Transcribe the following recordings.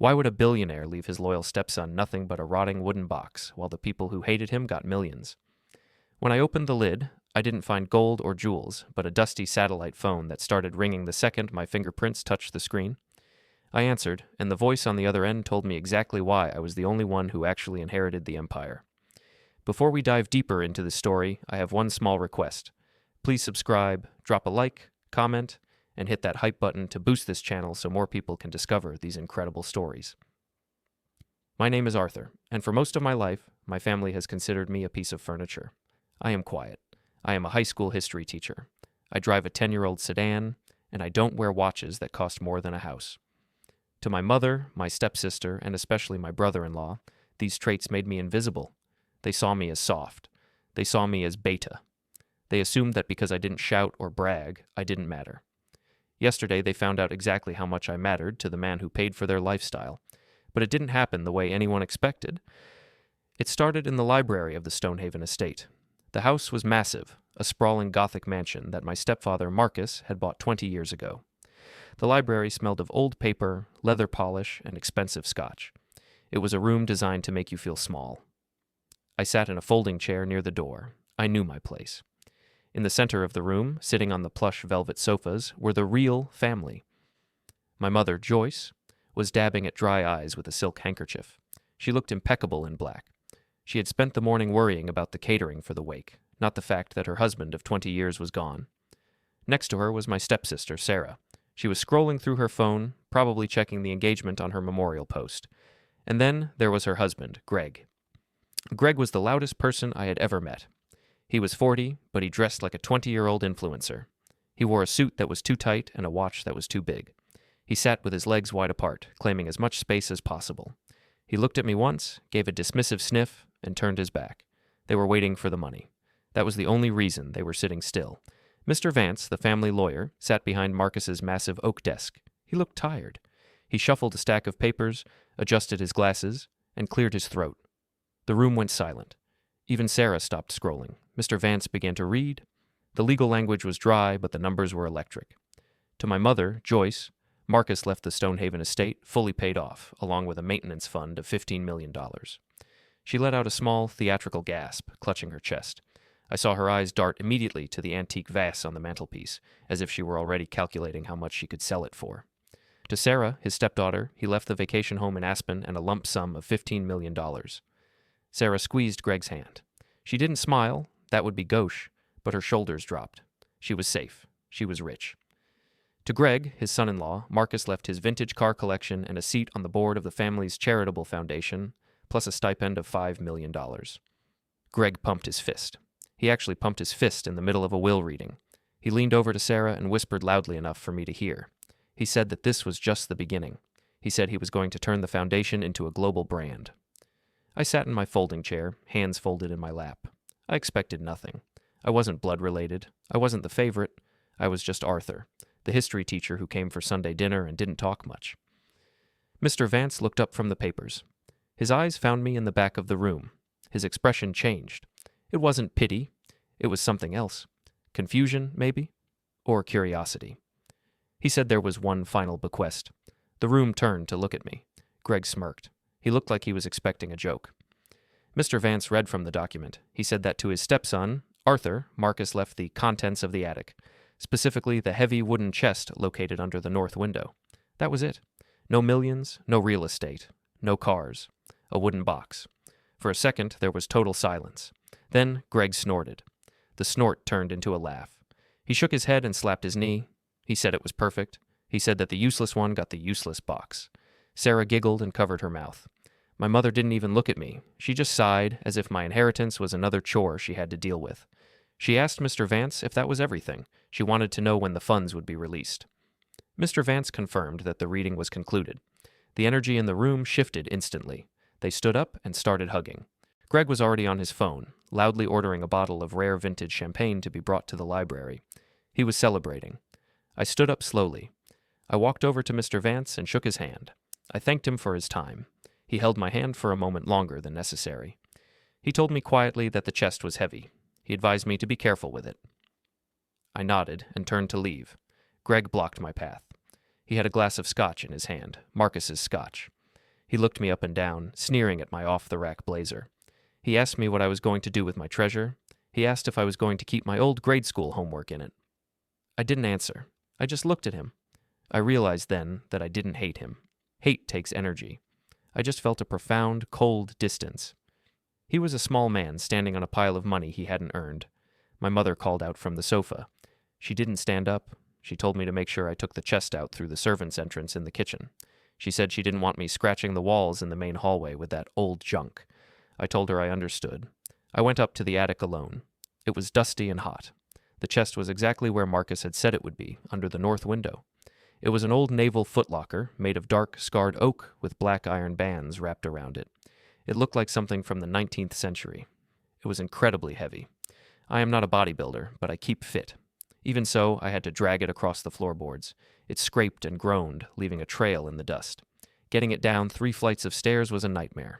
Why would a billionaire leave his loyal stepson nothing but a rotting wooden box, while the people who hated him got millions? When I opened the lid, I didn't find gold or jewels, but a dusty satellite phone that started ringing the second my fingerprints touched the screen. I answered, and the voice on the other end told me exactly why I was the only one who actually inherited the empire. Before we dive deeper into this story, I have one small request. Please subscribe, drop a like, comment, and hit that hype button to boost this channel so more people can discover these incredible stories. My name is Arthur, and for most of my life, my family has considered me a piece of furniture. I am quiet. I am a high school history teacher. I drive a 10-year-old sedan, and I don't wear watches that cost more than a house. To my mother, my stepsister, and especially my brother-in-law, these traits made me invisible. They saw me as soft. They saw me as beta. They assumed that because I didn't shout or brag, I didn't matter. Yesterday, they found out exactly how much I mattered to the man who paid for their lifestyle, but it didn't happen the way anyone expected. It started in the library of the Stonehaven estate. The house was massive, a sprawling Gothic mansion that my stepfather, Marcus, had bought 20 years ago. The library smelled of old paper, leather polish, and expensive scotch. It was a room designed to make you feel small. I sat in a folding chair near the door. I knew my place. In the center of the room, sitting on the plush velvet sofas, were the real family. My mother, Joyce, was dabbing at dry eyes with a silk handkerchief. She looked impeccable in black. She had spent the morning worrying about the catering for the wake, not the fact that her husband of 20 years was gone. Next to her was my stepsister, Sarah. She was scrolling through her phone, probably checking the engagement on her memorial post. And then there was her husband, Greg. Greg was the loudest person I had ever met. He was 40, but he dressed like a 20-year-old influencer. He wore a suit that was too tight and a watch that was too big. He sat with his legs wide apart, claiming as much space as possible. He looked at me once, gave a dismissive sniff, and turned his back. They were waiting for the money. That was the only reason they were sitting still. Mr. Vance, the family lawyer, sat behind Marcus's massive oak desk. He looked tired. He shuffled a stack of papers, adjusted his glasses, and cleared his throat. The room went silent. Even Sarah stopped scrolling. Mr. Vance began to read. The legal language was dry, but the numbers were electric. To my mother, Joyce, Marcus left the Stonehaven estate fully paid off, along with a maintenance fund of $15 million. She let out a small, theatrical gasp, clutching her chest. I saw her eyes dart immediately to the antique vase on the mantelpiece, as if she were already calculating how much she could sell it for. To Sarah, his stepdaughter, he left the vacation home in Aspen and a lump sum of $15 million. Sarah squeezed Greg's hand. She didn't smile, that would be gauche, but her shoulders dropped. She was safe. She was rich. To Greg, his son-in-law, Marcus left his vintage car collection and a seat on the board of the family's charitable foundation, plus a stipend of $5 million. Greg pumped his fist. He actually pumped his fist in the middle of a will reading. He leaned over to Sarah and whispered loudly enough for me to hear. He said that this was just the beginning. He said he was going to turn the foundation into a global brand. I sat in my folding chair, hands folded in my lap. I expected nothing. I wasn't blood-related. I wasn't the favorite. I was just Arthur, the history teacher who came for Sunday dinner and didn't talk much. Mr. Vance looked up from the papers. His eyes found me in the back of the room. His expression changed. It wasn't pity. It was something else. Confusion, maybe? Or curiosity. He said there was one final bequest. The room turned to look at me. Greg smirked. He looked like he was expecting a joke. Mr. Vance read from the document. He said that to his stepson, Arthur, Marcus left the contents of the attic, specifically the heavy wooden chest located under the north window. That was it. No millions, no real estate, no cars, a wooden box. For a second, there was total silence. Then Greg snorted. The snort turned into a laugh. He shook his head and slapped his knee. He said it was perfect. He said that the useless one got the useless box. Sarah giggled and covered her mouth. My mother didn't even look at me. She just sighed, as if my inheritance was another chore she had to deal with. She asked Mr. Vance if that was everything. She wanted to know when the funds would be released. Mr. Vance confirmed that the reading was concluded. The energy in the room shifted instantly. They stood up and started hugging. Greg was already on his phone, loudly ordering a bottle of rare vintage champagne to be brought to the library. He was celebrating. I stood up slowly. I walked over to Mr. Vance and shook his hand. I thanked him for his time. He held my hand for a moment longer than necessary. He told me quietly that the chest was heavy. He advised me to be careful with it. I nodded and turned to leave. Greg blocked my path. He had a glass of scotch in his hand, Marcus's scotch. He looked me up and down, sneering at my off-the-rack blazer. He asked me what I was going to do with my treasure. He asked if I was going to keep my old grade school homework in it. I didn't answer. I just looked at him. I realized then that I didn't hate him. Hate takes energy. I just felt a profound, cold distance. He was a small man standing on a pile of money he hadn't earned. My mother called out from the sofa. She didn't stand up. She told me to make sure I took the chest out through the servants' entrance in the kitchen. She said she didn't want me scratching the walls in the main hallway with that old junk. I told her I understood. I went up to the attic alone. It was dusty and hot. The chest was exactly where Marcus had said it would be, under the north window. It was an old naval footlocker made of dark, scarred oak with black iron bands wrapped around it. It looked like something from the 19th century. It was incredibly heavy. I am not a bodybuilder, but I keep fit. Even so, I had to drag it across the floorboards. It scraped and groaned, leaving a trail in the dust. Getting it down 3 flights of stairs was a nightmare.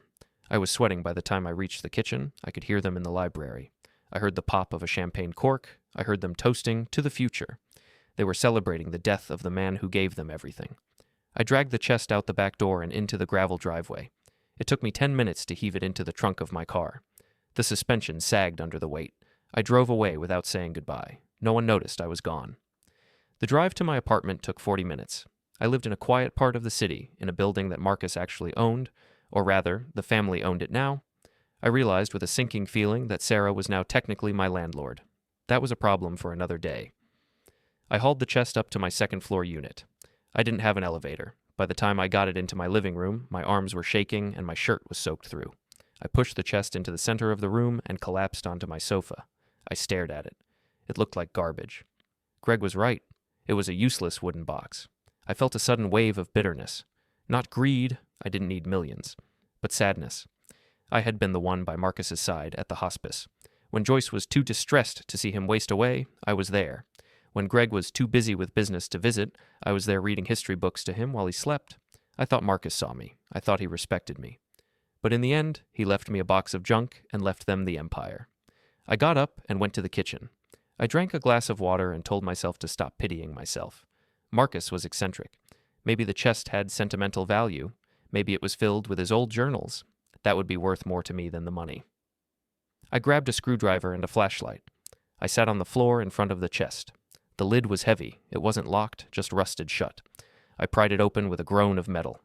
I was sweating by the time I reached the kitchen. I could hear them in the library. I heard the pop of a champagne cork. I heard them toasting to the future. They were celebrating the death of the man who gave them everything. I dragged the chest out the back door and into the gravel driveway. It took me 10 minutes to heave it into the trunk of my car. The suspension sagged under the weight. I drove away without saying goodbye. No one noticed I was gone. The drive to my apartment took 40 minutes. I lived in a quiet part of the city, in a building that Marcus actually owned, or rather, the family owned it now. I realized with a sinking feeling that Sarah was now technically my landlord. That was a problem for another day. I hauled the chest up to my second-floor unit. I didn't have an elevator. By the time I got it into my living room, my arms were shaking and my shirt was soaked through. I pushed the chest into the center of the room and collapsed onto my sofa. I stared at it. It looked like garbage. Greg was right. It was a useless wooden box. I felt a sudden wave of bitterness. Not greed, I didn't need millions, but sadness. I had been the one by Marcus's side at the hospice. When Joyce was too distressed to see him waste away, I was there. When Greg was too busy with business to visit, I was there reading history books to him while he slept. I thought Marcus saw me. I thought he respected me. But in the end, he left me a box of junk and left them the empire. I got up and went to the kitchen. I drank a glass of water and told myself to stop pitying myself. Marcus was eccentric. Maybe the chest had sentimental value. Maybe it was filled with his old journals. That would be worth more to me than the money. I grabbed a screwdriver and a flashlight. I sat on the floor in front of the chest. The lid was heavy. It wasn't locked, just rusted shut. I pried it open with a groan of metal.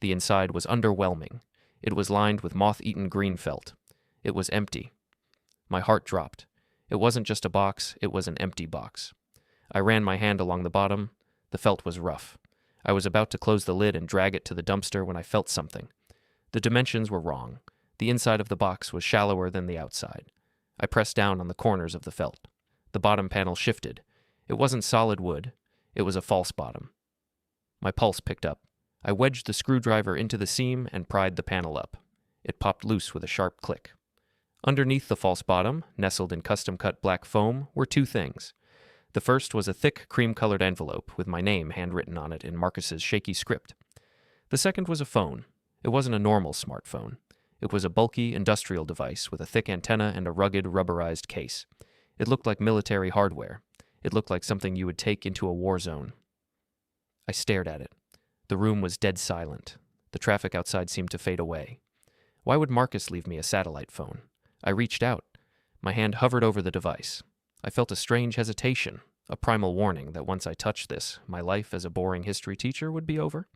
The inside was underwhelming. It was lined with moth-eaten green felt. It was empty. My heart dropped. It wasn't just a box, it was an empty box. I ran my hand along the bottom. The felt was rough. I was about to close the lid and drag it to the dumpster when I felt something. The dimensions were wrong. The inside of the box was shallower than the outside. I pressed down on the corners of the felt. The bottom panel shifted. It wasn't solid wood. It was a false bottom. My pulse picked up. I wedged the screwdriver into the seam and pried the panel up. It popped loose with a sharp click. Underneath the false bottom, nestled in custom-cut black foam, were 2 things. The first was a thick, cream-colored envelope with my name handwritten on it in Marcus's shaky script. The second was a phone. It wasn't a normal smartphone. It was a bulky industrial device with a thick antenna and a rugged, rubberized case. It looked like military hardware. It looked like something you would take into a war zone. I stared at it. The room was dead silent. The traffic outside seemed to fade away. Why would Marcus leave me a satellite phone? I reached out. My hand hovered over the device. I felt a strange hesitation, a primal warning that once I touched this, my life as a boring history teacher would be over.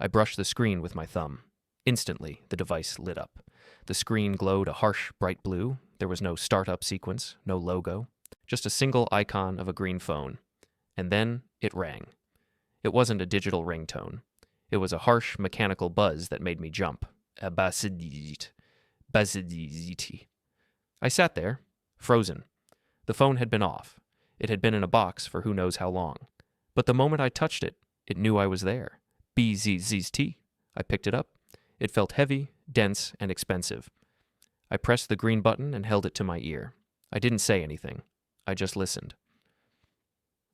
I brushed the screen with my thumb. Instantly, the device lit up. The screen glowed a harsh, bright blue. There was no startup sequence, no logo, just a single icon of a green phone. And then it rang. It wasn't a digital ringtone. It was a harsh, mechanical buzz that made me jump. A basidit. Basiditi. I sat there, frozen. The phone had been off. It had been in a box for who knows how long. But the moment I touched it, it knew I was there. BZZT. I picked it up. It felt heavy, dense, and expensive. I pressed the green button and held it to my ear. I didn't say anything. I just listened.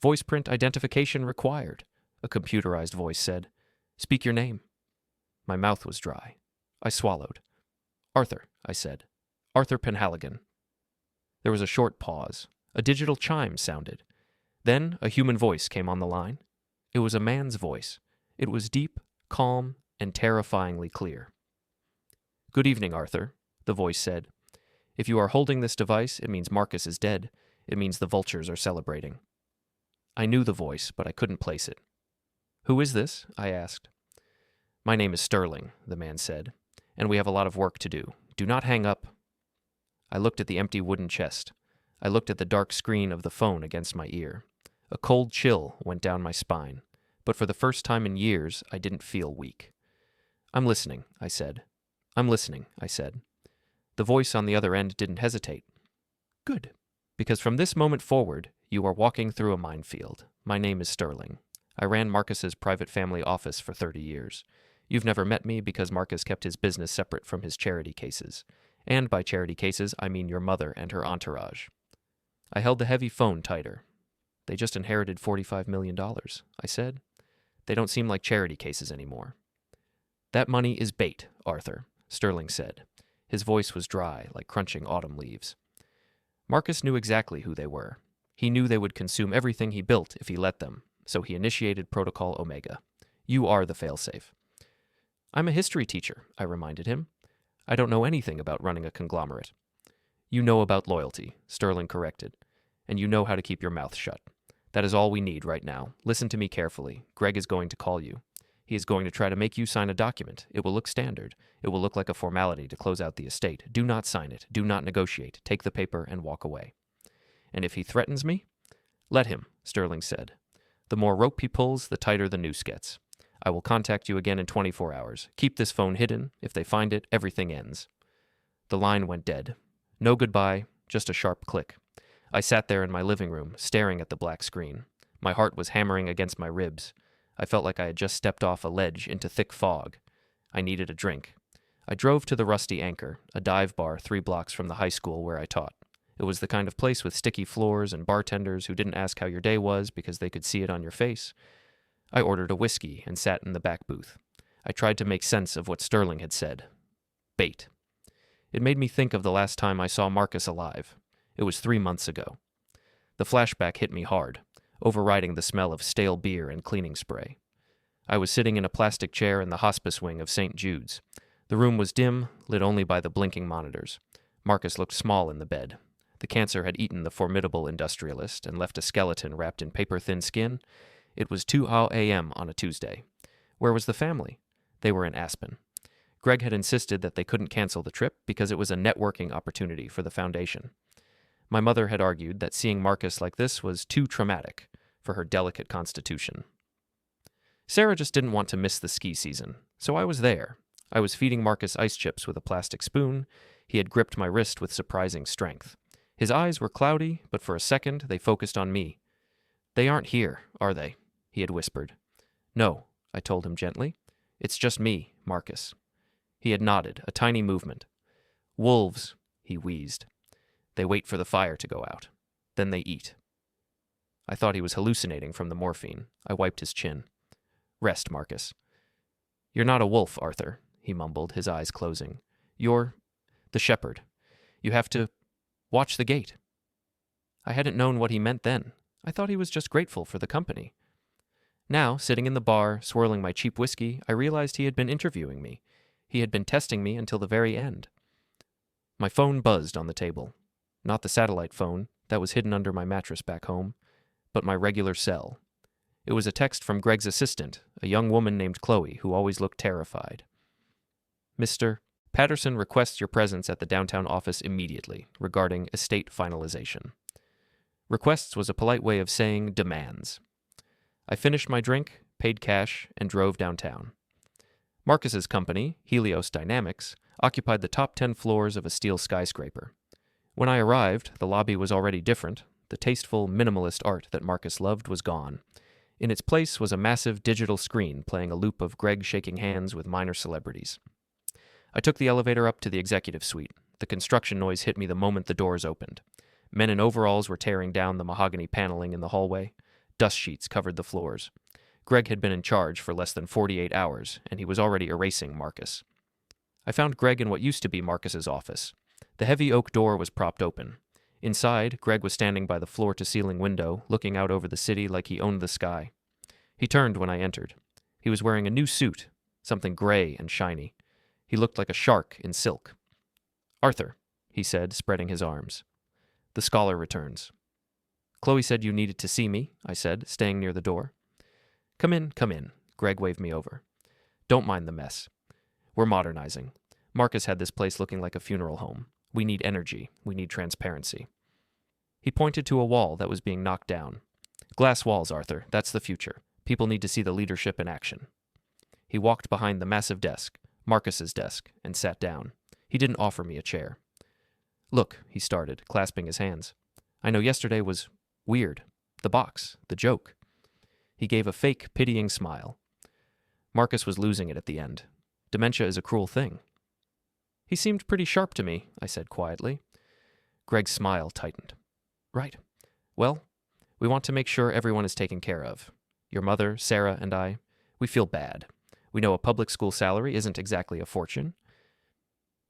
Voice print identification required, a computerized voice said. Speak your name. My mouth was dry. I swallowed. Arthur, I said. Arthur Penhaligon. There was a short pause. A digital chime sounded. Then a human voice came on the line. It was a man's voice. It was deep, calm, and terrifyingly clear. "Good evening, Arthur," the voice said. "If you are holding this device, it means Marcus is dead. It means the vultures are celebrating." I knew the voice, but I couldn't place it. "Who is this?" I asked. "My name is Sterling," the man said, "and we have a lot of work to do. Do not hang up." I looked at the empty wooden chest. I looked at the dark screen of the phone against my ear. A cold chill went down my spine, but for the first time in years, I didn't feel weak. "I'm listening," I said. "I'm listening," I said. The voice on the other end didn't hesitate. "Good, because from this moment forward, you are walking through a minefield. My name is Sterling. I ran Marcus's private family office for 30 years. You've never met me because Marcus kept his business separate from his charity cases. And by charity cases, I mean your mother and her entourage." I held the heavy phone tighter. "They just inherited $45 million, I said. "They don't seem like charity cases anymore." "That money is bait, Arthur," Sterling said. His voice was dry, like crunching autumn leaves. Marcus knew exactly who they were. He knew they would consume everything he built if he let them, so he initiated Protocol Omega. You are the failsafe. "I'm a history teacher," I reminded him. "I don't know anything about running a conglomerate." "You know about loyalty," Sterling corrected, "and you know how to keep your mouth shut. That is all we need right now. Listen to me carefully. Greg is going to call you. He is going to try to make you sign a document. It will look standard. It will look like a formality to close out the estate. Do not sign it. Do not negotiate. Take the paper and walk away. And if he threatens me?" "Let him," Sterling said. "The more rope he pulls, the tighter the noose gets. I will contact you again in 24 hours. Keep this phone hidden. If they find it, everything ends." The line went dead. No goodbye, just a sharp click. I sat there in my living room, staring at the black screen. My heart was hammering against my ribs. I felt like I had just stepped off a ledge into thick fog. I needed a drink. I drove to the Rusty Anchor, a dive bar 3 blocks from the high school where I taught. It was the kind of place with sticky floors and bartenders who didn't ask how your day was because they could see it on your face. I ordered a whiskey and sat in the back booth. I tried to make sense of what Sterling had said. Bait. It made me think of the last time I saw Marcus alive. It was 3 months ago. The flashback hit me hard, overriding the smell of stale beer and cleaning spray. I was sitting in a plastic chair in the hospice wing of St. Jude's. The room was dim, lit only by the blinking monitors. Marcus looked small in the bed. The cancer had eaten the formidable industrialist and left a skeleton wrapped in paper-thin skin. It was 2 a.m. on a Tuesday. Where was the family? They were in Aspen. Greg had insisted that they couldn't cancel the trip because it was a networking opportunity for the foundation. My mother had argued that seeing Marcus like this was too traumatic for her delicate constitution. Sarah just didn't want to miss the ski season, so I was there. I was feeding Marcus ice chips with a plastic spoon. He had gripped my wrist with surprising strength. His eyes were cloudy, but for a second they focused on me. "They aren't here, are they?" he had whispered. "No," I told him gently. "It's just me, Marcus." He had nodded, a tiny movement. "Wolves," he wheezed. "They wait for the fire to go out. Then they eat." I thought he was hallucinating from the morphine. I wiped his chin. "Rest, Marcus." "You're not a wolf, Arthur," he mumbled, his eyes closing. "You're the shepherd. You have to watch the gate." I hadn't known what he meant then. I thought he was just grateful for the company. Now, sitting in the bar, swirling my cheap whiskey, I realized he had been interviewing me. He had been testing me until the very end. My phone buzzed on the table. Not the satellite phone, that was hidden under my mattress back home, but my regular cell. It was a text from Greg's assistant, a young woman named Chloe, who always looked terrified. "Mr. Patterson requests your presence at the downtown office immediately regarding estate finalization." Requests was a polite way of saying demands. I finished my drink, paid cash, and drove downtown. Marcus's company, Helios Dynamics, occupied the top 10 floors of a steel skyscraper. When I arrived, the lobby was already different. The tasteful, minimalist art that Marcus loved was gone. In its place was a massive digital screen playing a loop of Greg shaking hands with minor celebrities. I took the elevator up to the executive suite. The construction noise hit me the moment the doors opened. Men in overalls were tearing down the mahogany paneling in the hallway. Dust sheets covered the floors. Greg had been in charge for less than 48 hours, and he was already erasing Marcus. I found Greg in what used to be Marcus's office. The heavy oak door was propped open. Inside, Greg was standing by the floor-to-ceiling window, looking out over the city like he owned the sky. He turned when I entered. He was wearing a new suit, something gray and shiny. He looked like a shark in silk. "Arthur," he said, spreading his arms. "The scholar returns." "Chloe said you needed to see me," I said, staying near the door. Come in, come in," Greg waved me over. "Don't mind the mess. We're modernizing. Marcus had this place looking like a funeral home. We need energy. We need transparency." He pointed to a wall that was being knocked down. "Glass walls, Arthur. That's the future. People need to see the leadership in action." He walked behind the massive desk, Marcus's desk, and sat down. He didn't offer me a chair. "Look," he started, clasping his hands. "I know yesterday was weird. The box, the joke." He gave a fake, pitying smile. Marcus was losing it at the end. Dementia is a cruel thing. "He seemed pretty sharp to me," I said quietly. Greg's smile tightened. "Right. Well, we want to make sure everyone is taken care of. Your mother, Sarah, and I, we feel bad. We know a public school salary isn't exactly a fortune."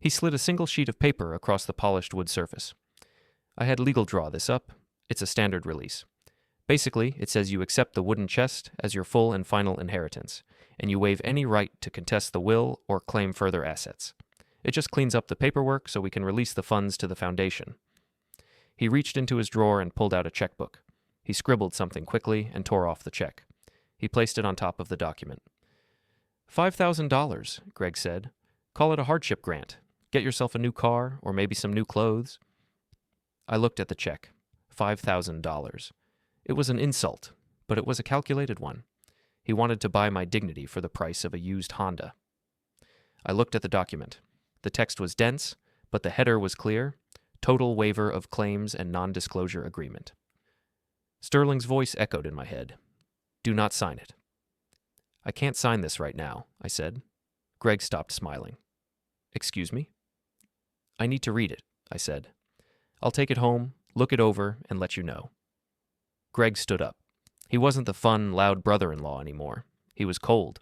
He slid a single sheet of paper across the polished wood surface. "I had legal draw this up. It's a standard release. Basically, it says you accept the wooden chest as your full and final inheritance, and you waive any right to contest the will or claim further assets. It just cleans up the paperwork so we can release the funds to the foundation." He reached into his drawer and pulled out a checkbook. He scribbled something quickly and tore off the check. He placed it on top of the document. $5,000, Greg said. "Call it a hardship grant. Get yourself a new car or maybe some new clothes." I looked at the check. $5,000. It was an insult, but it was a calculated one. He wanted to buy my dignity for the price of a used Honda. I looked at the document. The text was dense, but the header was clear. Total waiver of claims and non-disclosure agreement. Sterling's voice echoed in my head. "Do not sign it." "I can't sign this right now," I said. Greg stopped smiling. "Excuse me?" "I need to read it," I said. "I'll take it home, look it over, and let you know." Greg stood up. He wasn't the fun, loud brother-in-law anymore. He was cold.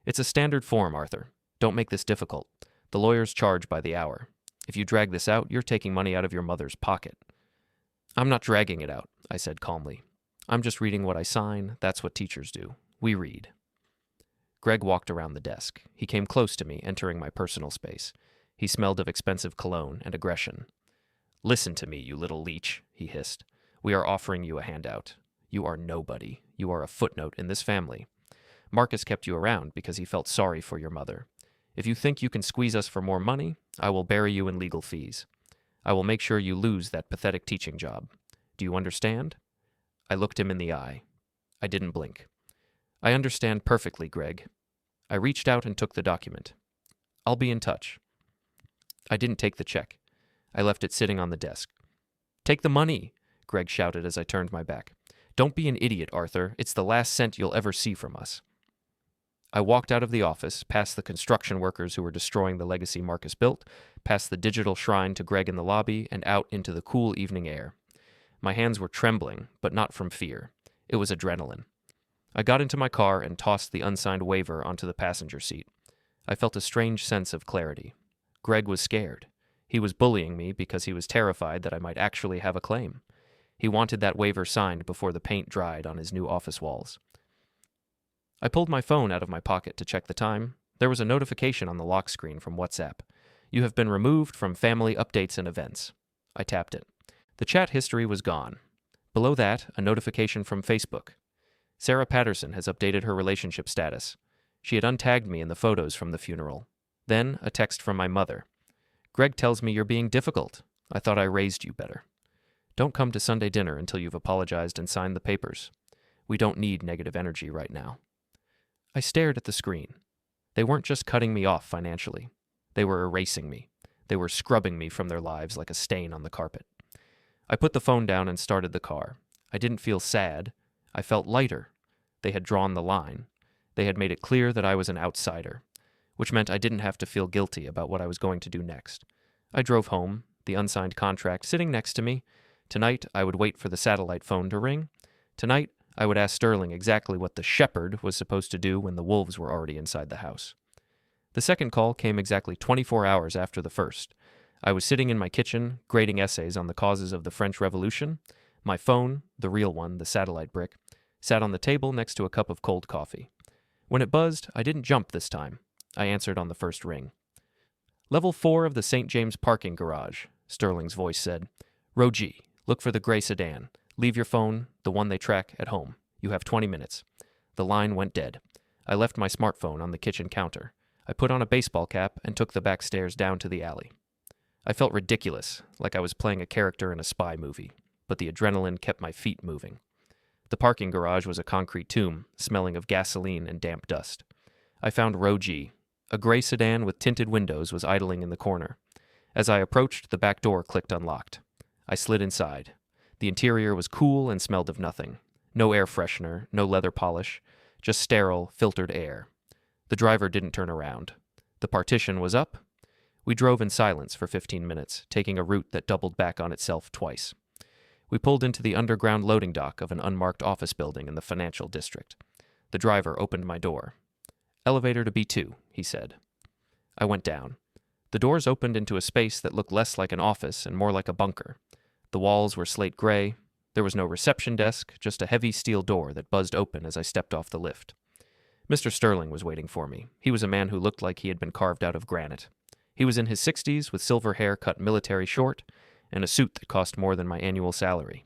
"It's a standard form, Arthur. Don't make this difficult. The lawyers charge by the hour. If you drag this out, you're taking money out of your mother's pocket." "I'm not dragging it out," I said calmly. "I'm just reading what I sign. That's what teachers do. We read." Greg walked around the desk. He came close to me, entering my personal space. He smelled of expensive cologne and aggression. "Listen to me, you little leech," he hissed. "We are offering you a handout. You are nobody. You are a footnote in this family. Marcus kept you around because he felt sorry for your mother. If you think you can squeeze us for more money, I will bury you in legal fees. I will make sure you lose that pathetic teaching job. Do you understand?" I looked him in the eye. I didn't blink. "I understand perfectly, Greg." I reached out and took the document. "I'll be in touch." I didn't take the check. I left it sitting on the desk. "Take the money," Greg shouted as I turned my back. "Don't be an idiot, Arthur. It's the last cent you'll ever see from us." I walked out of the office, past the construction workers who were destroying the legacy Marcus built, past the digital shrine to Greg in the lobby, and out into the cool evening air. My hands were trembling, but not from fear. It was adrenaline. I got into my car and tossed the unsigned waiver onto the passenger seat. I felt a strange sense of clarity. Greg was scared. He was bullying me because he was terrified that I might actually have a claim. He wanted that waiver signed before the paint dried on his new office walls. I pulled my phone out of my pocket to check the time. There was a notification on the lock screen from WhatsApp. "You have been removed from family updates and events." I tapped it. The chat history was gone. Below that, a notification from Facebook. Sarah Patterson has updated her relationship status. She had untagged me in the photos from the funeral. Then, a text from my mother. "Greg tells me you're being difficult. I thought I raised you better. Don't come to Sunday dinner until you've apologized and signed the papers. We don't need negative energy right now." I stared at the screen. They weren't just cutting me off financially. They were erasing me. They were scrubbing me from their lives like a stain on the carpet. I put the phone down and started the car. I didn't feel sad. I felt lighter. They had drawn the line. They had made it clear that I was an outsider, which meant I didn't have to feel guilty about what I was going to do next. I drove home, the unsigned contract sitting next to me. Tonight, I would wait for the satellite phone to ring. Tonight, I would ask Sterling exactly what the shepherd was supposed to do when the wolves were already inside the house. The second call came exactly 24 hours after the first. I was sitting in my kitchen, grading essays on the causes of the French Revolution. My phone, the real one, the satellite brick, sat on the table next to a cup of cold coffee. When it buzzed, I didn't jump this time. I answered on the first ring. Level 4 of the St. James parking garage, Sterling's voice said. Row G. Look for the gray sedan. Leave your phone, the one they track, at home. You have 20 minutes. The line went dead. I left my smartphone on the kitchen counter. I put on a baseball cap and took the back stairs down to the alley. I felt ridiculous, like I was playing a character in a spy movie, but the adrenaline kept my feet moving. The parking garage was a concrete tomb, smelling of gasoline and damp dust. I found Row G. A gray sedan with tinted windows was idling in the corner. As I approached, the back door clicked unlocked. I slid inside. The interior was cool and smelled of nothing. No air freshener, no leather polish, just sterile, filtered air. The driver didn't turn around. The partition was up. We drove in silence for 15 minutes, taking a route that doubled back on itself twice. We pulled into the underground loading dock of an unmarked office building in the financial district. The driver opened my door. Elevator to B2, he said. I went down. The doors opened into a space that looked less like an office and more like a bunker. The walls were slate gray. There was no reception desk, just a heavy steel door that buzzed open as I stepped off the lift. Mr. Sterling was waiting for me. He was a man who looked like he had been carved out of granite. He was in his 60s with silver hair cut military short and a suit that cost more than my annual salary.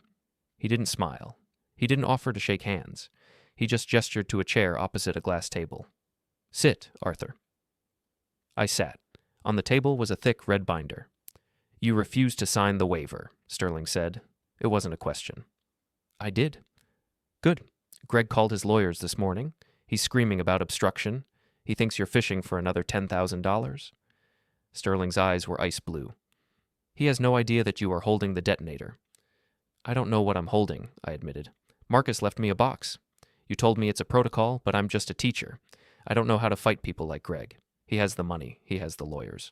He didn't smile. He didn't offer to shake hands. He just gestured to a chair opposite a glass table. Sit, Arthur. I sat. On the table was a thick red binder. You refused to sign the waiver, Sterling said. It wasn't a question. I did. Good. Greg called his lawyers this morning. He's screaming about obstruction. He thinks you're fishing for another $10,000. Sterling's eyes were ice blue. He has no idea that you are holding the detonator. I don't know what I'm holding, I admitted. Marcus left me a box. You told me it's a protocol, but I'm just a teacher. I don't know how to fight people like Greg. He has the money. He has the lawyers.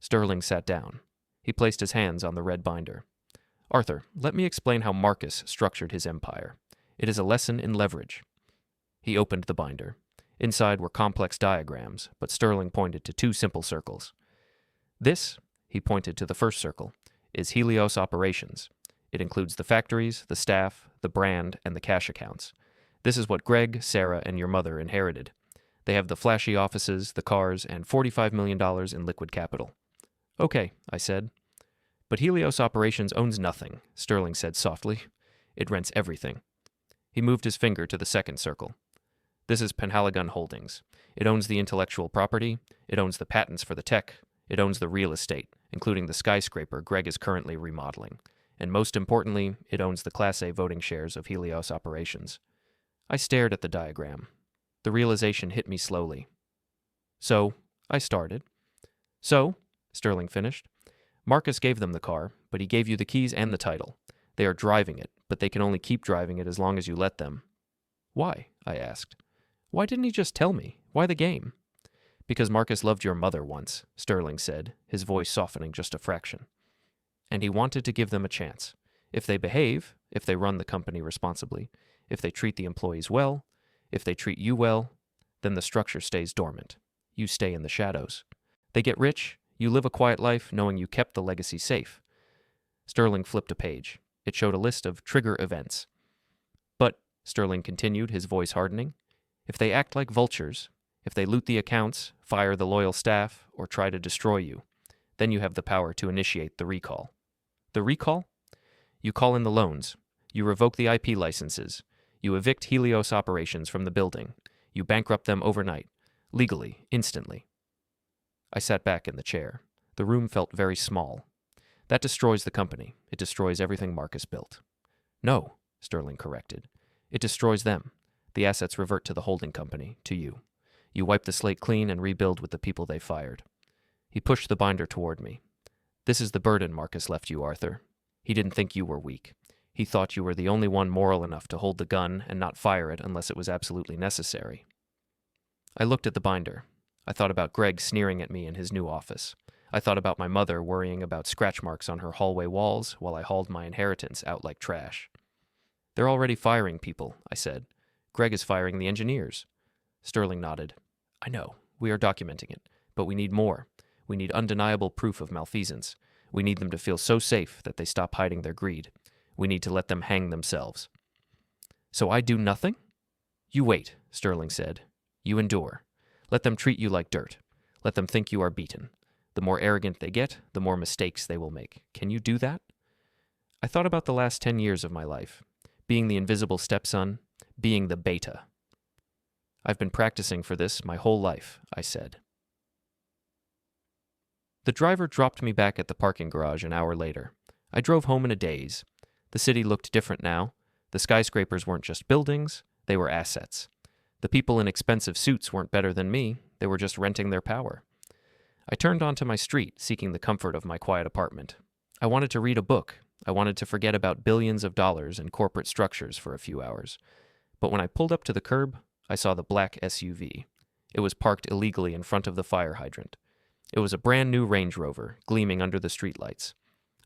Sterling sat down. He placed his hands on the red binder. Arthur, let me explain how Marcus structured his empire. It is a lesson in leverage. He opened the binder. Inside were complex diagrams, but Sterling pointed to 2 simple circles. This, he pointed to the first circle, is Helios operations. It includes the factories, the staff, the brand, and the cash accounts. This is what Greg, Sarah, and your mother inherited. They have the flashy offices, the cars, and $45 million in liquid capital. Okay, I said. But Helios Operations owns nothing, Sterling said softly. It rents everything. He moved his finger to the second circle. This is Penhaligon Holdings. It owns the intellectual property, it owns the patents for the tech, it owns the real estate, including the skyscraper Greg is currently remodeling. And most importantly, it owns the Class A voting shares of Helios Operations. I stared at the diagram. The realization hit me slowly. So, I started. So, Sterling finished, Marcus gave them the car, but he gave you the keys and the title. They are driving it, but they can only keep driving it as long as you let them. Why? I asked. Why didn't he just tell me? Why the game? Because Marcus loved your mother once, Sterling said, his voice softening just a fraction. And he wanted to give them a chance. If they behave, if they run the company responsibly, if they treat the employees well, if they treat you well, then the structure stays dormant. You stay in the shadows. They get rich, you live a quiet life knowing you kept the legacy safe. Sterling flipped a page. It showed a list of trigger events. But, Sterling continued, his voice hardening, if they act like vultures, if they loot the accounts, fire the loyal staff, or try to destroy you, then you have the power to initiate the recall. The recall? You call in the loans. You revoke the IP licenses. You evict Helios Operations from the building. You bankrupt them overnight. Legally, instantly. I sat back in the chair. The room felt very small. That destroys the company. It destroys everything Marcus built. No, Sterling corrected. It destroys them. The assets revert to the holding company, to you. You wipe the slate clean and rebuild with the people they fired. He pushed the binder toward me. This is the burden Marcus left you, Arthur. He didn't think you were weak. He thought you were the only one moral enough to hold the gun and not fire it unless it was absolutely necessary. I looked at the binder. I thought about Greg sneering at me in his new office. I thought about my mother worrying about scratch marks on her hallway walls while I hauled my inheritance out like trash. They're already firing people, I said. Greg is firing the engineers. Sterling nodded. I know. We are documenting it. But we need more. We need undeniable proof of malfeasance. We need them to feel so safe that they stop hiding their greed. We need to let them hang themselves. So I do nothing? You wait, Sterling said. You endure. Let them treat you like dirt. Let them think you are beaten. The more arrogant they get, the more mistakes they will make. Can you do that? I thought about the last 10 years of my life. Being the invisible stepson, being the beta. I've been practicing for this my whole life, I said. The driver dropped me back at the parking garage an hour later. I drove home in a daze. The city looked different now. The skyscrapers weren't just buildings, they were assets. The people in expensive suits weren't better than me, they were just renting their power. I turned onto my street, seeking the comfort of my quiet apartment. I wanted to read a book. I wanted to forget about billions of dollars in corporate structures for a few hours. But when I pulled up to the curb, I saw the black SUV. It was parked illegally in front of the fire hydrant. It was a brand new Range Rover, gleaming under the streetlights.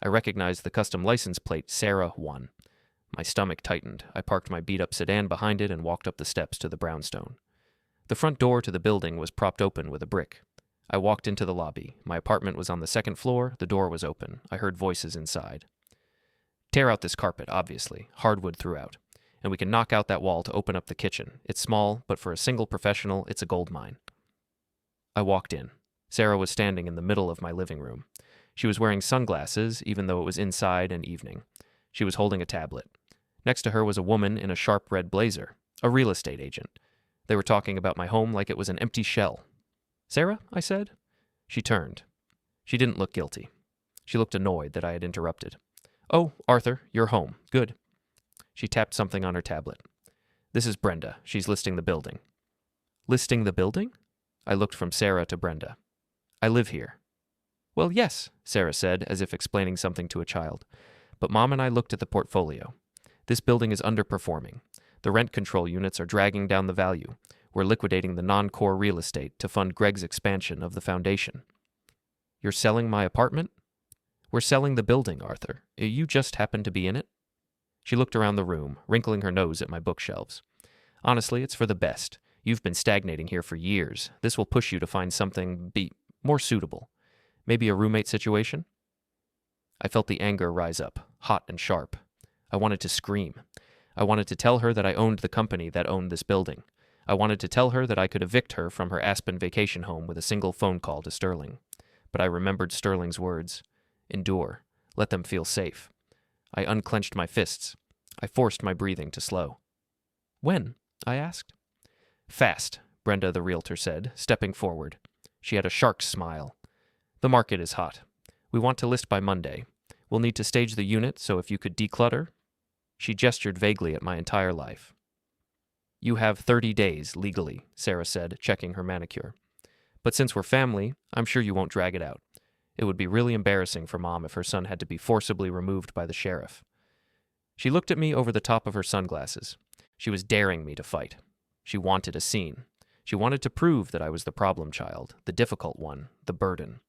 I recognized the custom license plate Sarah 1. My stomach tightened. I parked my beat-up sedan behind it and walked up the steps to the brownstone. The front door to the building was propped open with a brick. I walked into the lobby. My apartment was on the second floor. The door was open. I heard voices inside. Tear out this carpet, obviously. Hardwood throughout. And we can knock out that wall to open up the kitchen. It's small, but for a single professional, it's a gold mine. I walked in. Sarah was standing in the middle of my living room. She was wearing sunglasses, even though it was inside and evening. She was holding a tablet. Next to her was a woman in a sharp red blazer, a real estate agent. They were talking about my home like it was an empty shell. "Sarah?" I said. She turned. She didn't look guilty. She looked annoyed that I had interrupted. "Oh, Arthur, you're home. Good." She tapped something on her tablet. "This is Brenda. She's listing the building." "Listing the building?" I looked from Sarah to Brenda. "I live here." "Well, yes," Sarah said, as if explaining something to a child. But Mom and I looked at the portfolio. This building is underperforming. The rent control units are dragging down the value. We're liquidating the non-core real estate to fund Greg's expansion of the foundation. "You're selling my apartment?" "We're selling the building, Arthur. You just happen to be in it." She looked around the room, wrinkling her nose at my bookshelves. "Honestly, it's for the best. You've been stagnating here for years. This will push you to find something more suitable. Maybe a roommate situation?" I felt the anger rise up, hot and sharp. I wanted to scream. I wanted to tell her that I owned the company that owned this building. I wanted to tell her that I could evict her from her Aspen vacation home with a single phone call to Sterling. But I remembered Sterling's words. Endure. Let them feel safe. I unclenched my fists. I forced my breathing to slow. "When?" I asked. "Fast," Brenda the realtor said, stepping forward. She had a shark's smile. "The market is hot. We want to list by Monday. We'll need to stage the unit, so if you could declutter." She gestured vaguely at my entire life. "You have 30 days, legally," Sarah said, checking her manicure. "But since we're family, I'm sure you won't drag it out. It would be really embarrassing for Mom if her son had to be forcibly removed by the sheriff." She looked at me over the top of her sunglasses. She was daring me to fight. She wanted a scene. She wanted to prove that I was the problem child, the difficult one, the burden.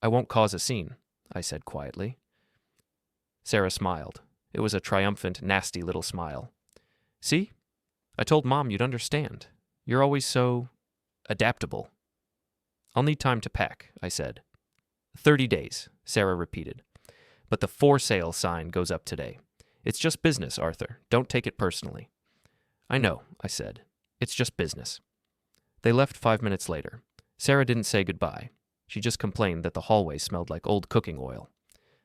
"I won't cause a scene," I said quietly. Sarah smiled. It was a triumphant, nasty little smile. "See? I told Mom you'd understand. You're always so adaptable." "I'll need time to pack," I said. 30 days, Sarah repeated. "But the for sale sign goes up today. It's just business, Arthur. Don't take it personally." "I know," I said. "It's just business." They left 5 minutes later. Sarah didn't say goodbye. She just complained that the hallway smelled like old cooking oil.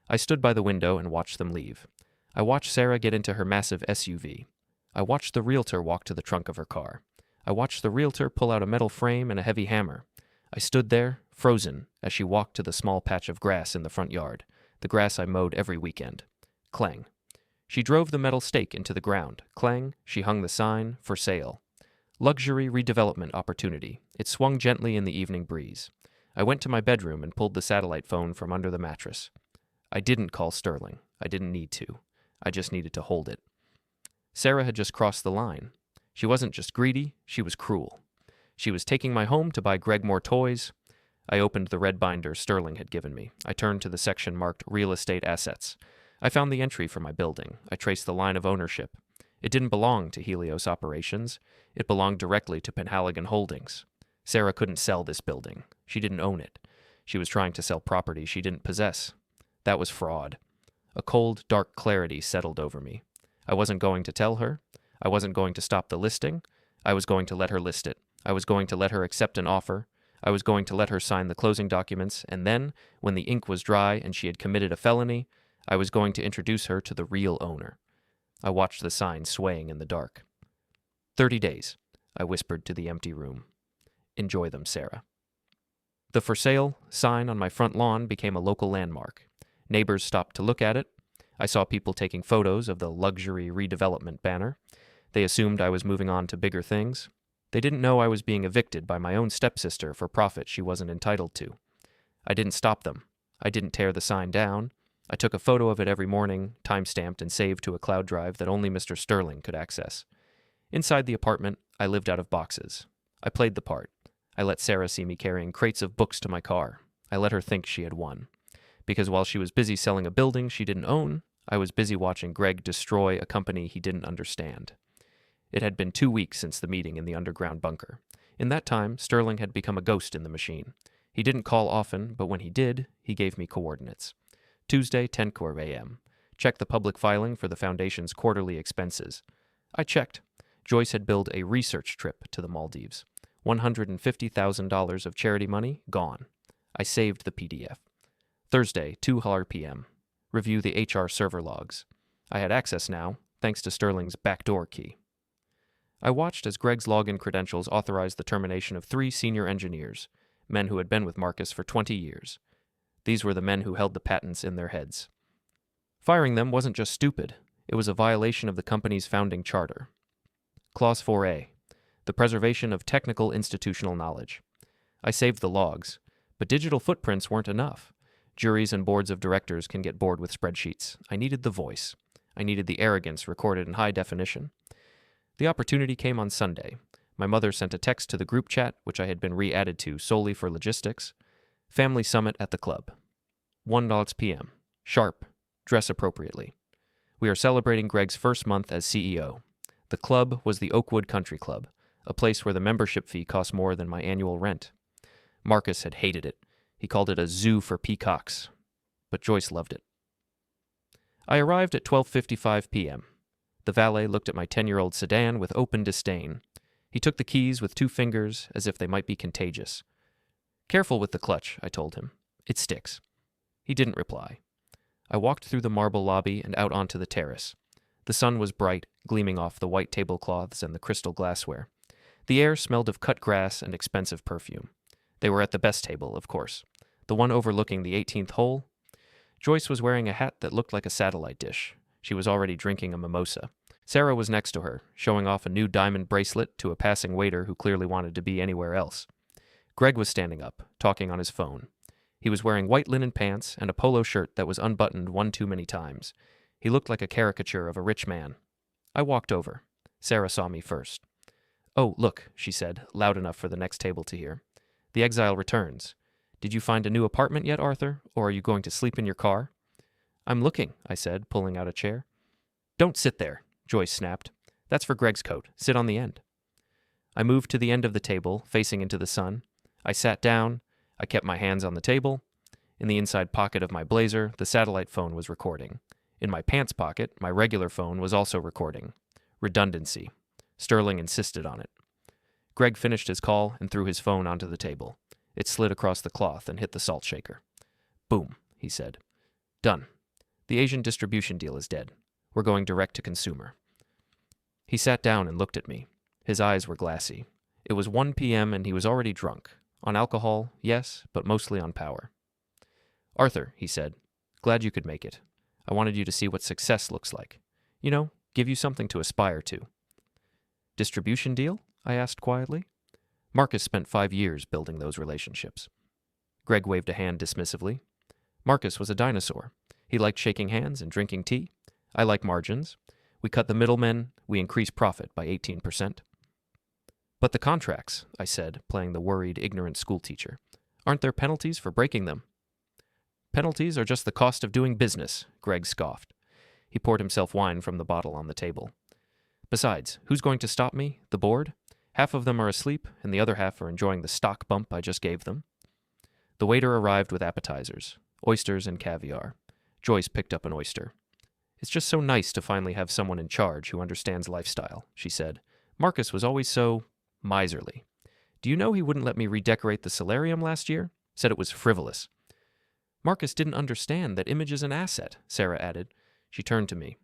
I stood by the window and watched them leave. I watched Sarah get into her massive SUV. I watched the realtor walk to the trunk of her car. I watched the realtor pull out a metal frame and a heavy hammer. I stood there, frozen, as she walked to the small patch of grass in the front yard, the grass I mowed every weekend. Clang. She drove the metal stake into the ground. Clang. She hung the sign, "For sale." Luxury redevelopment opportunity. It swung gently in the evening breeze. I went to my bedroom and pulled the satellite phone from under the mattress. I didn't call Sterling. I didn't need to. I just needed to hold it. Sarah had just crossed the line. She wasn't just greedy, she was cruel. She was taking my home to buy Greg more toys. I opened the red binder Sterling had given me. I turned to the section marked Real Estate Assets. I found the entry for my building. I traced the line of ownership. It didn't belong to Helios Operations. It belonged directly to Penhaligon Holdings. Sarah couldn't sell this building. She didn't own it. She was trying to sell property she didn't possess. That was fraud. A cold, dark clarity settled over me. I wasn't going to tell her. I wasn't going to stop the listing. I was going to let her list it. I was going to let her accept an offer. I was going to let her sign the closing documents, and then, when the ink was dry and she had committed a felony, I was going to introduce her to the real owner. I watched the sign swaying in the dark. 30 days, I whispered to the empty room. Enjoy them, Sarah. The for sale sign on my front lawn became a local landmark. Neighbors stopped to look at it. I saw people taking photos of the luxury redevelopment banner. They assumed I was moving on to bigger things. They didn't know I was being evicted by my own stepsister for profit she wasn't entitled to. I didn't stop them. I didn't tear the sign down. I took a photo of it every morning, time-stamped and saved to a cloud drive that only Mr. Sterling could access. Inside the apartment, I lived out of boxes. I played the part. I let Sarah see me carrying crates of books to my car. I let her think she had won. Because while she was busy selling a building she didn't own, I was busy watching Greg destroy a company he didn't understand. It had been 2 weeks since the meeting in the underground bunker. In that time, Sterling had become a ghost in the machine. He didn't call often, but when he did, he gave me coordinates. Tuesday, 10 a.m. Check the public filing for the foundation's quarterly expenses. I checked. Joyce had billed a research trip to the Maldives. $150,000 of charity money, gone. I saved the PDF. Thursday, 2 p.m. Review the HR server logs. I had access now, thanks to Sterling's backdoor key. I watched as Greg's login credentials authorized the termination of 3 senior engineers, men who had been with Marcus for 20 years. These were the men who held the patents in their heads. Firing them wasn't just stupid, it was a violation of the company's founding charter. Clause 4A, the preservation of technical institutional knowledge. I saved the logs, but digital footprints weren't enough. Juries and boards of directors can get bored with spreadsheets. I needed the voice. I needed the arrogance recorded in high definition. The opportunity came on Sunday. My mother sent a text to the group chat, which I had been re-added to solely for logistics. Family summit at the club. 1 p.m. Sharp. Dress appropriately. We are celebrating Greg's first month as CEO. The club was the Oakwood Country Club, a place where the membership fee cost more than my annual rent. Marcus had hated it. He called it a zoo for peacocks. But Joyce loved it. I arrived at 12:55 p.m. The valet looked at my 10-year-old sedan with open disdain. He took the keys with 2 fingers, as if they might be contagious. Careful with the clutch, I told him. It sticks. He didn't reply. I walked through the marble lobby and out onto the terrace. The sun was bright, gleaming off the white tablecloths and the crystal glassware. The air smelled of cut grass and expensive perfume. They were at the best table, of course, the one overlooking the 18th hole. Joyce was wearing a hat that looked like a satellite dish. She was already drinking a mimosa. Sarah was next to her, showing off a new diamond bracelet to a passing waiter who clearly wanted to be anywhere else. Greg was standing up, talking on his phone. He was wearing white linen pants and a polo shirt that was unbuttoned one too many times. He looked like a caricature of a rich man. I walked over. Sarah saw me first. "Oh, look," she said, loud enough for the next table to hear. "The exile returns. Did you find a new apartment yet, Arthur, or are you going to sleep in your car?" "I'm looking," I said, pulling out a chair. "Don't sit there," Joyce snapped. "That's for Greg's coat. Sit on the end." I moved to the end of the table, facing into the sun. I sat down. I kept my hands on the table. In the inside pocket of my blazer, the satellite phone was recording. In my pants pocket, my regular phone was also recording. Redundancy. Sterling insisted on it. Greg finished his call and threw his phone onto the table. It slid across the cloth and hit the salt shaker. "Boom," he said. "Done. The Asian distribution deal is dead. We're going direct to consumer." He sat down and looked at me. His eyes were glassy. It was 1 p.m. and he was already drunk. On alcohol, yes, but mostly on power. "Arthur," he said, "glad you could make it. I wanted you to see what success looks like. You know, give you something to aspire to." "Distribution deal?" I asked quietly. Marcus spent 5 years building those relationships. Greg waved a hand dismissively. Marcus was a dinosaur. He liked shaking hands and drinking tea. I like margins. We cut the middlemen. We increase profit by 18%. "But the contracts," I said, playing the worried, ignorant schoolteacher. "Aren't there penalties for breaking them?" "Penalties are just the cost of doing business," Greg scoffed. He poured himself wine from the bottle on the table. "Besides, who's going to stop me? The board? Half of them are asleep, and the other half are enjoying the stock bump I just gave them." The waiter arrived with appetizers, oysters and caviar. Joyce picked up an oyster. "It's just so nice to finally have someone in charge who understands lifestyle," she said. "Marcus was always so miserly. Do you know he wouldn't let me redecorate the solarium last year? Said it was frivolous. Marcus didn't understand that image is an asset, Sarah added. She turned to me.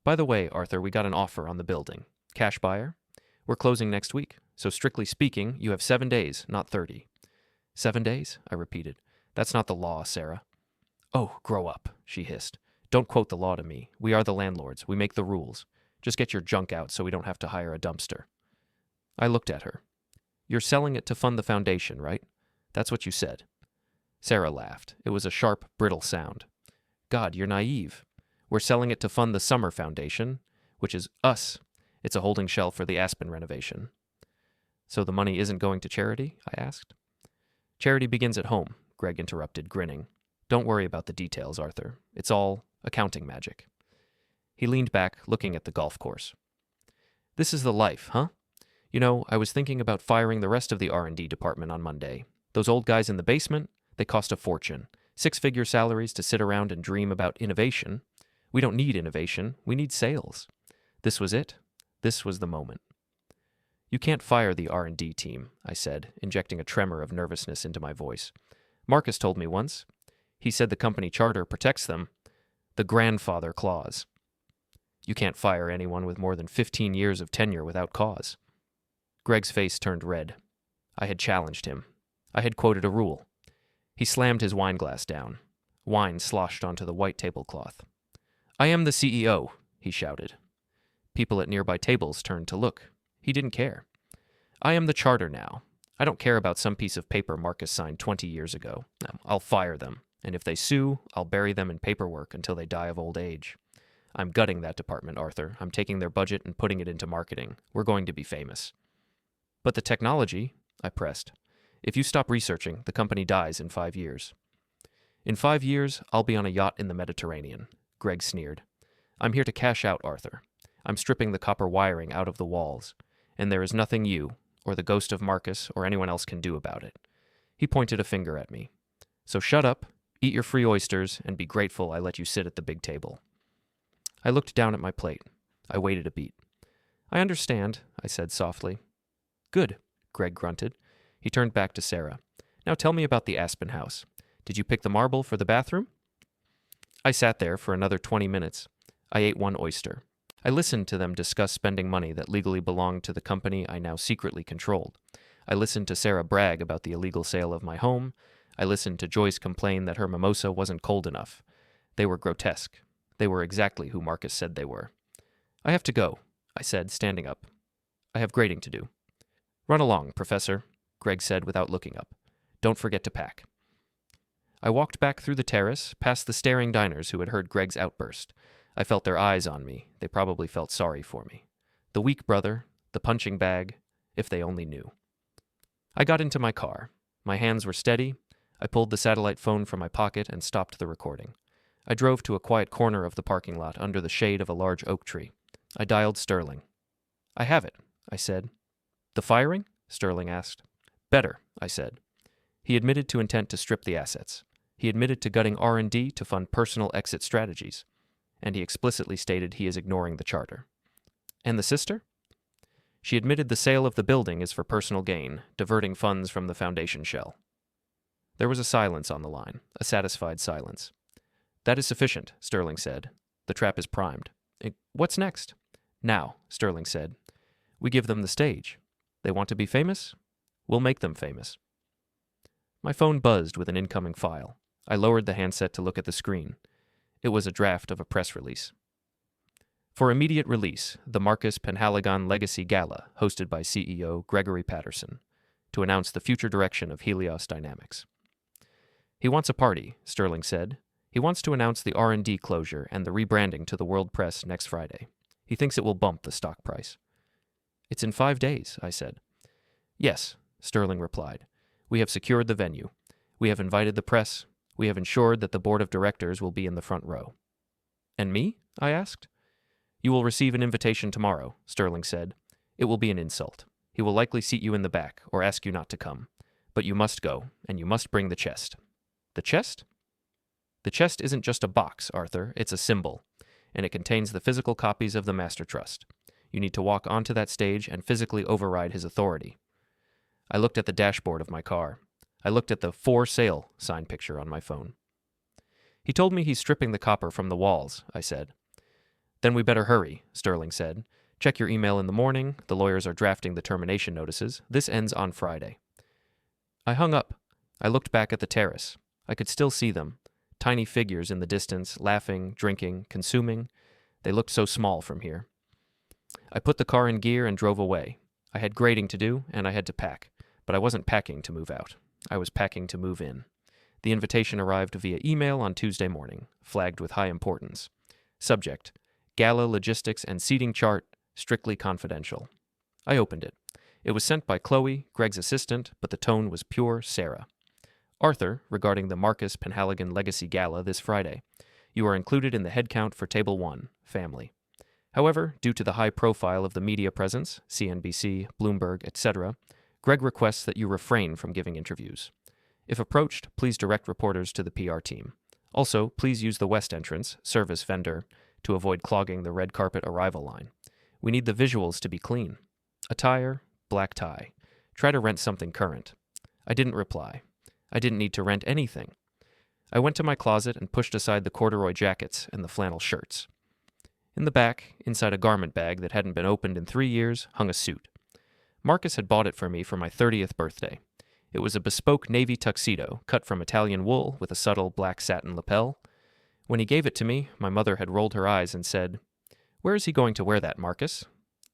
By the way, Arthur, we got an offer on the building. Cash buyer? We're closing next week, so strictly speaking, you have 7 days, not 30. 7 days? I repeated. That's not the law, Sarah. Oh, grow up, she hissed. Don't quote the law to me. We are the landlords. We make the rules. Just get your junk out so we don't have to hire a dumpster. I looked at her. You're selling it to fund the foundation, right? That's what you said. Sarah laughed. It was a sharp, brittle sound. God, you're naive. We're selling it to fund the summer foundation, which is us. It's a holding shell for the Aspen renovation. So the money isn't going to charity? I asked. Charity begins at home, Greg interrupted, grinning. Don't worry about the details, Arthur. It's all accounting magic. He leaned back, looking at the golf course. This is the life, huh? You know, I was thinking about firing the rest of the R&D department on Monday. Those old guys in the basement, they cost a fortune. 6-figure salaries to sit around and dream about innovation. We don't need innovation. We need sales. This was it. This was the moment. You can't fire the R&D team, I said, injecting a tremor of nervousness into my voice. Marcus told me once. He said the company charter protects them. The grandfather clause. You can't fire anyone with more than 15 years of tenure without cause. Greg's face turned red. I had challenged him. I had quoted a rule. He slammed his wine glass down. Wine sloshed onto the white tablecloth. I am the CEO, he shouted. People at nearby tables turned to look. He didn't care. I am the charter now. I don't care about some piece of paper Marcus signed 20 years ago. I'll fire them, and if they sue, I'll bury them in paperwork until they die of old age. I'm gutting that department, Arthur. I'm taking their budget and putting it into marketing. We're going to be famous. But the technology, I pressed. If you stop researching, the company dies in 5 years. In 5 years, I'll be on a yacht in the Mediterranean, Greg sneered. I'm here to cash out, Arthur. I'm stripping the copper wiring out of the walls, and there is nothing you, or the ghost of Marcus, or anyone else can do about it. He pointed a finger at me. So shut up, eat your free oysters, and be grateful I let you sit at the big table. I looked down at my plate. I waited a beat. I understand, I said softly. Good, Greg grunted. He turned back to Sarah. Now tell me about the Aspen house. Did you pick the marble for the bathroom? I sat there for another 20 minutes. I ate one oyster. I listened to them discuss spending money that legally belonged to the company I now secretly controlled. I listened to Sarah brag about the illegal sale of my home. I listened to Joyce complain that her mimosa wasn't cold enough. They were grotesque. They were exactly who Marcus said they were. I have to go, I said, standing up. I have grading to do. Run along, Professor, Greg said without looking up. Don't forget to pack. I walked back through the terrace, past the staring diners who had heard Greg's outburst. I felt their eyes on me. They probably felt sorry for me. The weak brother, the punching bag, if they only knew. I got into my car. My hands were steady. I pulled the satellite phone from my pocket and stopped the recording. I drove to a quiet corner of the parking lot under the shade of a large oak tree. I dialed Sterling. I have it, I said. The firing? Sterling asked. Better, I said. He admitted to intent to strip the assets. He admitted to gutting R&D to fund personal exit strategies. And he explicitly stated he is ignoring the charter. And the sister? She admitted the sale of the building is for personal gain, diverting funds from the foundation shell. There was a silence on the line, a satisfied silence. That is sufficient, Sterling said. The trap is primed. What's next? Now, Sterling said. We give them the stage. They want to be famous? We'll make them famous. My phone buzzed with an incoming file. I lowered the handset to look at the screen. It was a draft of a press release. For immediate release, the Marcus Penhaligon Legacy Gala, hosted by CEO Gregory Patterson, to announce the future direction of Helios Dynamics. He wants a party, Sterling said. He wants to announce the R&D closure and the rebranding to the world press next Friday. He thinks it will bump the stock price. It's in 5 days, I said. Yes, Sterling replied. We have secured the venue. We have invited the press. We have ensured that the board of directors will be in the front row. And me? I asked. You will receive an invitation tomorrow, Sterling said. It will be an insult. He will likely seat you in the back or ask you not to come. But you must go, and you must bring the chest. The chest? The chest isn't just a box, Arthur. It's a symbol, and it contains the physical copies of the Master Trust. You need to walk onto that stage and physically override his authority. I looked at the dashboard of my car. I looked at the "For Sale" sign picture on my phone. He told me he's stripping the copper from the walls, I said. Then we better hurry, Sterling said. Check your email in the morning. The lawyers are drafting the termination notices. This ends on Friday. I hung up. I looked back at the terrace. I could still see them. Tiny figures in the distance, laughing, drinking, consuming. They looked so small from here. I put the car in gear and drove away. I had grading to do, and I had to pack. But I wasn't packing to move out. I was packing to move in. The invitation arrived via email on Tuesday morning, flagged with high importance. Subject: Gala logistics and seating chart, strictly confidential. I opened it. It was sent by Chloe, Greg's assistant, but the tone was pure Sarah. Arthur, regarding the Marcus Penhaligon Legacy Gala this Friday. You are included in the head count for Table 1, Family. However, due to the high profile of the media presence, CNBC, Bloomberg, etc., Greg requests that you refrain from giving interviews. If approached, please direct reporters to the PR team. Also, please use the West entrance, service vendor, to avoid clogging the red carpet arrival line. We need the visuals to be clean. Attire, black tie. Try to rent something current. I didn't reply. I didn't need to rent anything. I went to my closet and pushed aside the corduroy jackets and the flannel shirts. In the back, inside a garment bag that hadn't been opened in 3 years, hung a suit. Marcus had bought it for me for my 30th birthday. It was a bespoke navy tuxedo, cut from Italian wool with a subtle black satin lapel. When he gave it to me, my mother had rolled her eyes and said, "Where is he going to wear that, Marcus?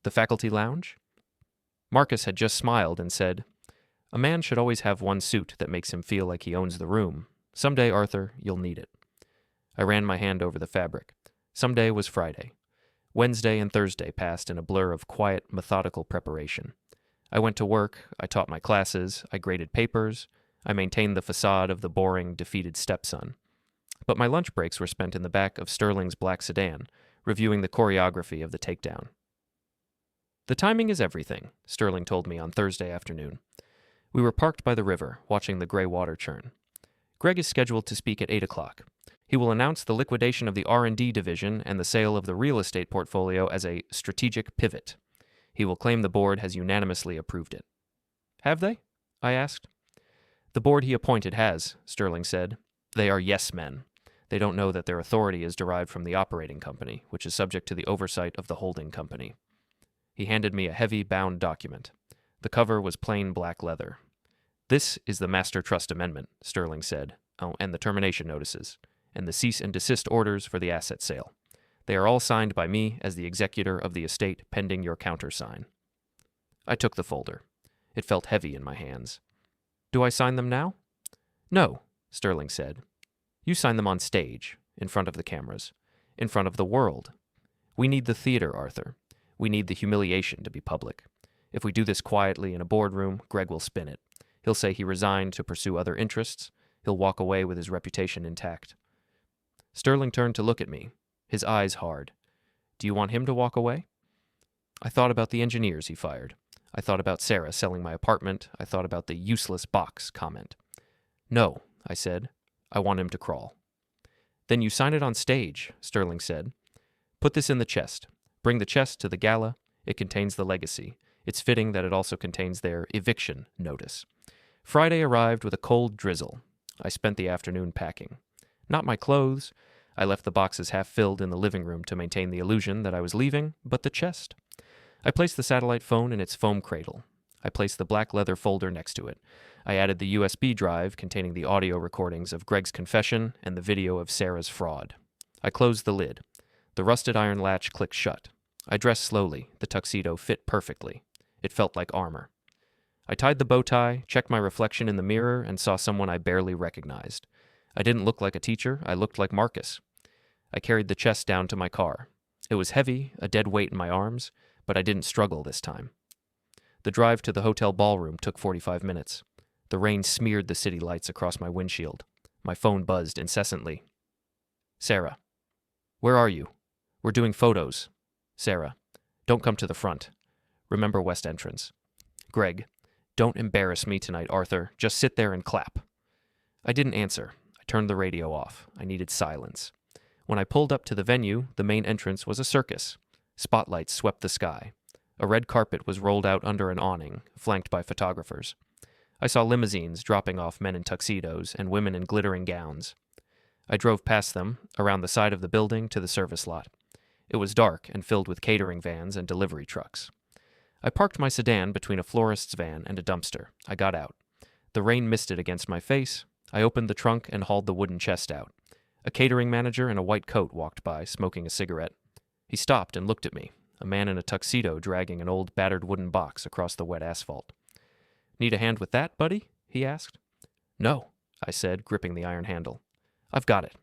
The faculty lounge?" Marcus had just smiled and said, "A man should always have one suit that makes him feel like he owns the room. Someday, Arthur, you'll need it." I ran my hand over the fabric. Someday was Friday. Wednesday and Thursday passed in a blur of quiet, methodical preparation. I went to work, I taught my classes, I graded papers, I maintained the facade of the boring, defeated stepson. But my lunch breaks were spent in the back of Sterling's black sedan, reviewing the choreography of the takedown. "The timing is everything," Sterling told me on Thursday afternoon. We were parked by the river, watching the gray water churn. Greg is scheduled to speak at 8 o'clock. He will announce the liquidation of the R&D division and the sale of the real estate portfolio as a strategic pivot. He will claim the board has unanimously approved it. "Have they?" I asked. "The board he appointed has," Sterling said. "They are yes men. They don't know that their authority is derived from the operating company, which is subject to the oversight of the holding company." He handed me a heavy, bound document. The cover was plain black leather. "This is the Master Trust Amendment," Sterling said. "Oh, and the termination notices, and the cease and desist orders for the asset sale. They are all signed by me as the executor of the estate pending your countersign." I took the folder. It felt heavy in my hands. "Do I sign them now?" "No," Sterling said. "You sign them on stage, in front of the cameras, in front of the world. We need the theater, Arthur. We need the humiliation to be public. If we do this quietly in a boardroom, Greg will spin it. He'll say he resigned to pursue other interests. He'll walk away with his reputation intact." Sterling turned to look at me, his eyes hard. "Do you want him to walk away?" I thought about the engineers he fired. I thought about Sarah selling my apartment. I thought about the "useless box" comment. "No," I said. "I want him to crawl." "Then you sign it on stage," Sterling said. "Put this in the chest. Bring the chest to the gala. It contains the legacy. It's fitting that it also contains their eviction notice." Friday arrived with a cold drizzle. I spent the afternoon packing. Not my clothes. I left the boxes half filled in the living room to maintain the illusion that I was leaving, but the chest. I placed the satellite phone in its foam cradle. I placed the black leather folder next to it. I added the USB drive containing the audio recordings of Greg's confession and the video of Sarah's fraud. I closed the lid. The rusted iron latch clicked shut. I dressed slowly. The tuxedo fit perfectly. It felt like armor. I tied the bow tie, checked my reflection in the mirror, and saw someone I barely recognized. I didn't look like a teacher. I looked like Marcus. I carried the chest down to my car. It was heavy, a dead weight in my arms, but I didn't struggle this time. The drive to the hotel ballroom took 45 minutes. The rain smeared the city lights across my windshield. My phone buzzed incessantly. "Sarah. Where are you? We're doing photos. Sarah. Don't come to the front. Remember West entrance. Greg. Don't embarrass me tonight, Arthur. Just sit there and clap." I didn't answer. I turned the radio off. I needed silence. When I pulled up to the venue, the main entrance was a circus. Spotlights swept the sky. A red carpet was rolled out under an awning, flanked by photographers. I saw limousines dropping off men in tuxedos and women in glittering gowns. I drove past them, around the side of the building to the service lot. It was dark and filled with catering vans and delivery trucks. I parked my sedan between a florist's van and a dumpster. I got out. The rain misted against my face. I opened the trunk and hauled the wooden chest out. A catering manager in a white coat walked by, smoking a cigarette. He stopped and looked at me, a man in a tuxedo dragging an old battered wooden box across the wet asphalt. "Need a hand with that, buddy?" he asked. "No," I said, gripping the iron handle. "I've got it.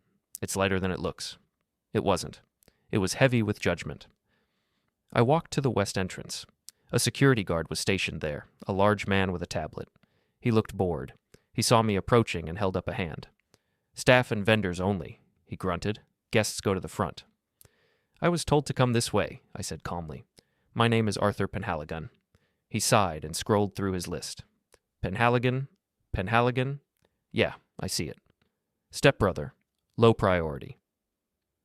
It's lighter than it looks." It wasn't. It was heavy with judgment. I walked to the west entrance. A security guard was stationed there, a large man with a tablet. He looked bored. He saw me approaching and held up a hand. "Staff and vendors only," he grunted. "Guests go to the front." "I was told to come this way," I said calmly. "My name is Arthur Penhaligon." He sighed and scrolled through his list. Penhaligon? Yeah, I see it. Stepbrother, low priority.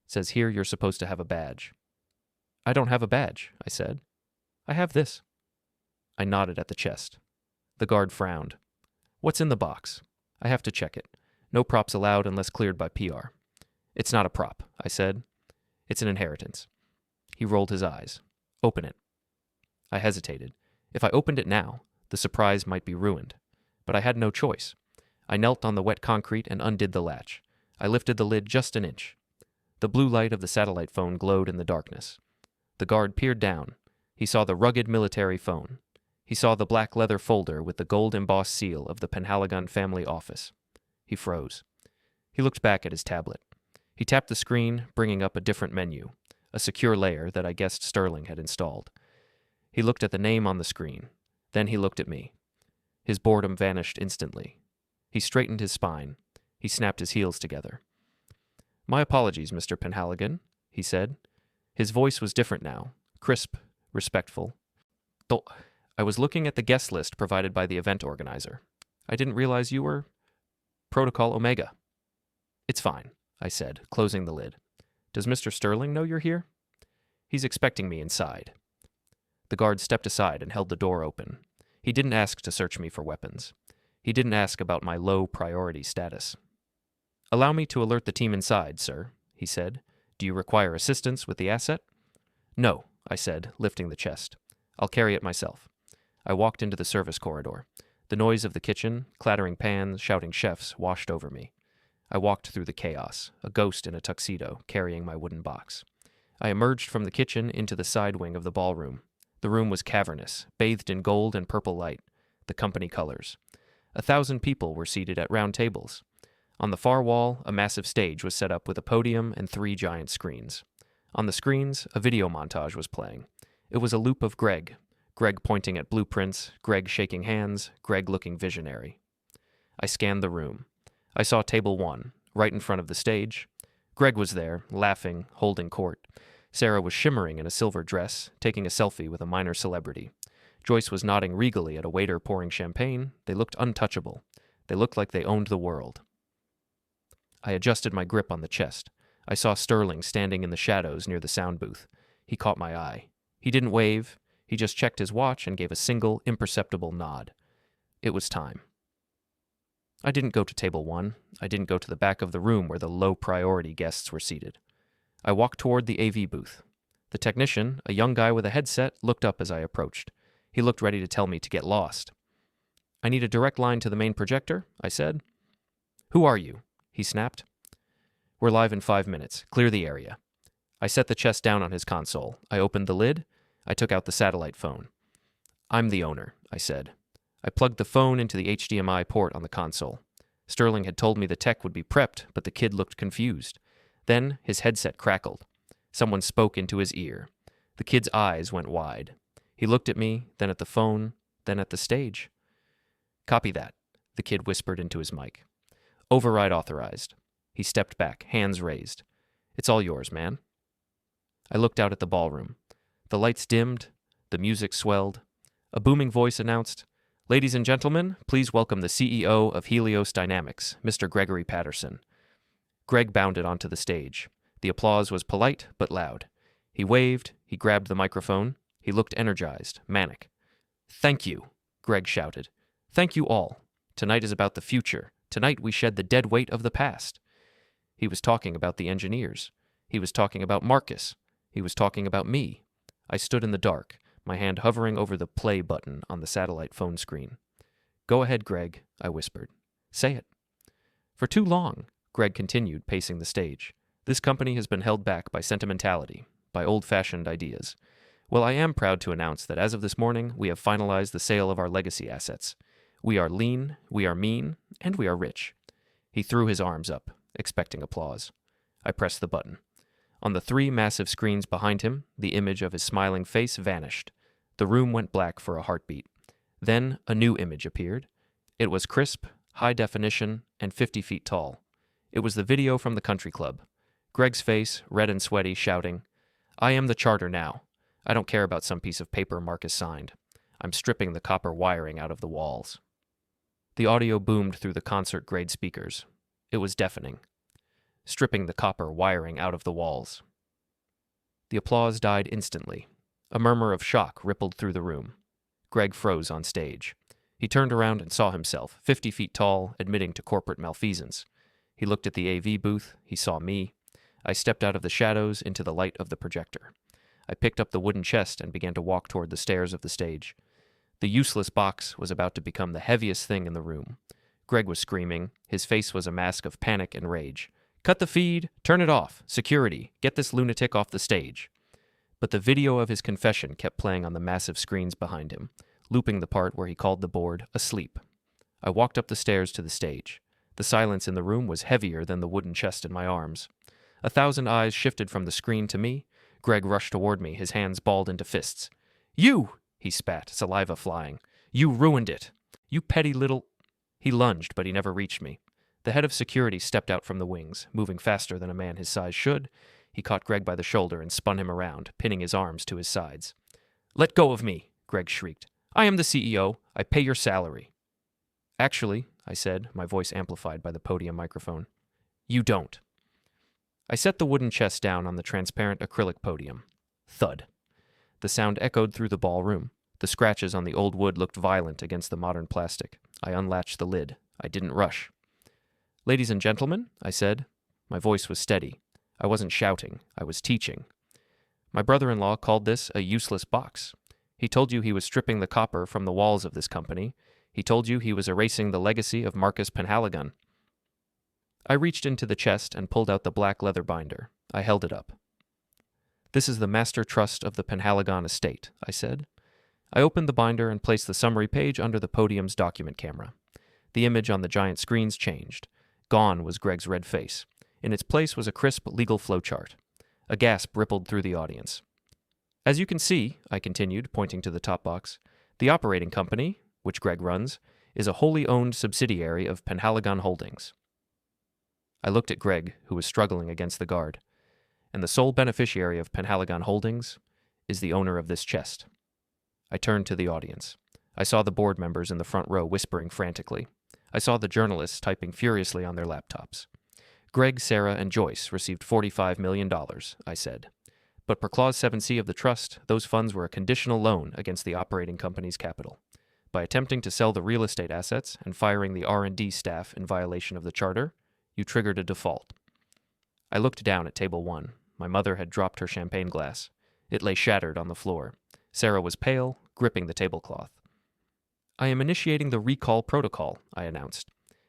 Says here you're supposed to have a badge." "I don't have a badge," I said. "I have this." I nodded at the chest. The guard frowned. "What's in the box?" "I have to check it. No props allowed unless cleared by PR." "It's not a prop," I said. "It's an inheritance." He rolled his eyes. "Open it." I hesitated. If I opened it now, the surprise might be ruined. But I had no choice. I knelt on the wet concrete and undid the latch. I lifted the lid just an inch. The blue light of the satellite phone glowed in the darkness. The guard peered down. He saw the rugged military phone. He saw the black leather folder with the gold-embossed seal of the Penhaligon family office. He froze. He looked back at his tablet. He tapped the screen, bringing up a different menu, a secure layer that I guessed Sterling had installed. He looked at the name on the screen. Then he looked at me. His boredom vanished instantly. He straightened his spine. He snapped his heels together. "My apologies, Mr. Penhaligon," he said. His voice was different now, crisp, respectful. "I was looking at the guest list provided by the event organizer. I didn't realize you were Protocol Omega." "It's fine," I said, closing the lid. "Does Mr. Sterling know you're here?" "He's expecting me inside." The guard stepped aside and held the door open. He didn't ask to search me for weapons. He didn't ask about my low priority status. "Allow me to alert the team inside, sir," he said. "Do you require assistance with the asset?" "No," I said, lifting the chest. "I'll carry it myself." I walked into the service corridor. The noise of the kitchen, clattering pans, shouting chefs, washed over me. I walked through the chaos, a ghost in a tuxedo, carrying my wooden box. I emerged from the kitchen into the side wing of the ballroom. The room was cavernous, bathed in gold and purple light, the company colors. 1,000 people were seated at round tables. On the far wall, a massive stage was set up with a podium and 3 giant screens. On the screens, a video montage was playing. It was a loop of Greg pointing at blueprints, Greg shaking hands, Greg looking visionary. I scanned the room. I saw table 1, right in front of the stage. Greg was there, laughing, holding court. Sarah was shimmering in a silver dress, taking a selfie with a minor celebrity. Joyce was nodding regally at a waiter pouring champagne. They looked untouchable. They looked like they owned the world. I adjusted my grip on the chest. I saw Sterling standing in the shadows near the sound booth. He caught my eye. He didn't wave. He just checked his watch and gave a single, imperceptible nod. It was time. I didn't go to table 1. I didn't go to the back of the room where the low-priority guests were seated. I walked toward the AV booth. The technician, a young guy with a headset, looked up as I approached. He looked ready to tell me to get lost. "I need a direct line to the main projector," I said. "Who are you?" he snapped. "We're live in 5 minutes. Clear the area." I set the chest down on his console. I opened the lid. I took out the satellite phone. "I'm the owner," I said. I plugged the phone into the HDMI port on the console. Sterling had told me the tech would be prepped, but the kid looked confused. Then his headset crackled. Someone spoke into his ear. The kid's eyes went wide. He looked at me, then at the phone, then at the stage. "Copy that," the kid whispered into his mic. "Override authorized." He stepped back, hands raised. "It's all yours, man." I looked out at the ballroom. The lights dimmed. The music swelled. A booming voice announced, "Ladies and gentlemen, please welcome the CEO of Helios Dynamics, Mr. Gregory Patterson." Greg bounded onto the stage. The applause was polite but loud. He waved. He grabbed the microphone. He looked energized, manic. "Thank you," Greg shouted. Thank you all. Tonight is about the future. Tonight we shed the dead weight of the past. He was talking about the engineers. He was talking about Marcus. He was talking about me. I stood in the dark, my hand hovering over the play button on the satellite phone screen. Go ahead, Greg, I whispered. Say it. For too long, Greg continued, pacing the stage. This company has been held back by sentimentality, by old-fashioned ideas. Well, I am proud to announce that as of this morning, we have finalized the sale of our legacy assets. We are lean, we are mean, and we are rich. He threw his arms up, expecting applause. I pressed the button. On the 3 massive screens behind him, the image of his smiling face vanished. The room went black for a heartbeat. Then a new image appeared. It was crisp, high definition, and 50 feet tall. It was the video from the country club. Greg's face, red and sweaty, shouting, I am the charter now. I don't care about some piece of paper Marcus signed. I'm stripping the copper wiring out of the walls. The audio boomed through the concert-grade speakers. It was deafening. Stripping the copper wiring out of the walls. The applause died instantly. A murmur of shock rippled through the room. Greg froze on stage. He turned around and saw himself, 50 feet tall, admitting to corporate malfeasance. He looked at the AV booth. He saw me. I stepped out of the shadows into the light of the projector. I picked up the wooden chest and began to walk toward the stairs of the stage. The useless box was about to become the heaviest thing in the room. Greg was screaming. His face was a mask of panic and rage. Cut the feed! Turn it off! Security! Get this lunatic off the stage! But the video of his confession kept playing on the massive screens behind him, looping the part where he called the board asleep. I walked up the stairs to the stage. The silence in the room was heavier than the wooden chest in my arms. 1,000 eyes shifted from the screen to me. Greg rushed toward me, his hands balled into fists. You! He spat, saliva flying. You ruined it! You petty little... He lunged, but he never reached me. The head of security stepped out from the wings, moving faster than a man his size should. He caught Greg by the shoulder and spun him around, pinning his arms to his sides. Let go of me, Greg shrieked. I am the CEO. I pay your salary. Actually, I said, my voice amplified by the podium microphone. You don't. I set the wooden chest down on the transparent acrylic podium. Thud. The sound echoed through the ballroom. The scratches on the old wood looked violent against the modern plastic. I unlatched the lid. I didn't rush. Ladies and gentlemen, I said. My voice was steady. I wasn't shouting. I was teaching. My brother-in-law called this a useless box. He told you he was stripping the copper from the walls of this company. He told you he was erasing the legacy of Marcus Penhaligon. I reached into the chest and pulled out the black leather binder. I held it up. This is the master trust of the Penhaligon estate, I said. I opened the binder and placed the summary page under the podium's document camera. The image on the giant screens changed. Gone was Greg's red face. In its place was a crisp legal flowchart. A gasp rippled through the audience. As you can see, I continued, pointing to the top box, the operating company, which Greg runs, is a wholly owned subsidiary of Penhaligon Holdings. I looked at Greg, who was struggling against the guard. And the sole beneficiary of Penhaligon Holdings is the owner of this chest. I turned to the audience. I saw the board members in the front row whispering frantically. I saw the journalists typing furiously on their laptops. Greg, Sarah, and Joyce received $45 million, I said. But per Clause 7C of the trust, those funds were a conditional loan against the operating company's capital. By attempting to sell the real estate assets and firing the R&D staff in violation of the charter, you triggered a default. I looked down at table 1. My mother had dropped her champagne glass. It lay shattered on the floor. Sarah was pale, gripping the tablecloth. I am initiating the recall protocol, I announced.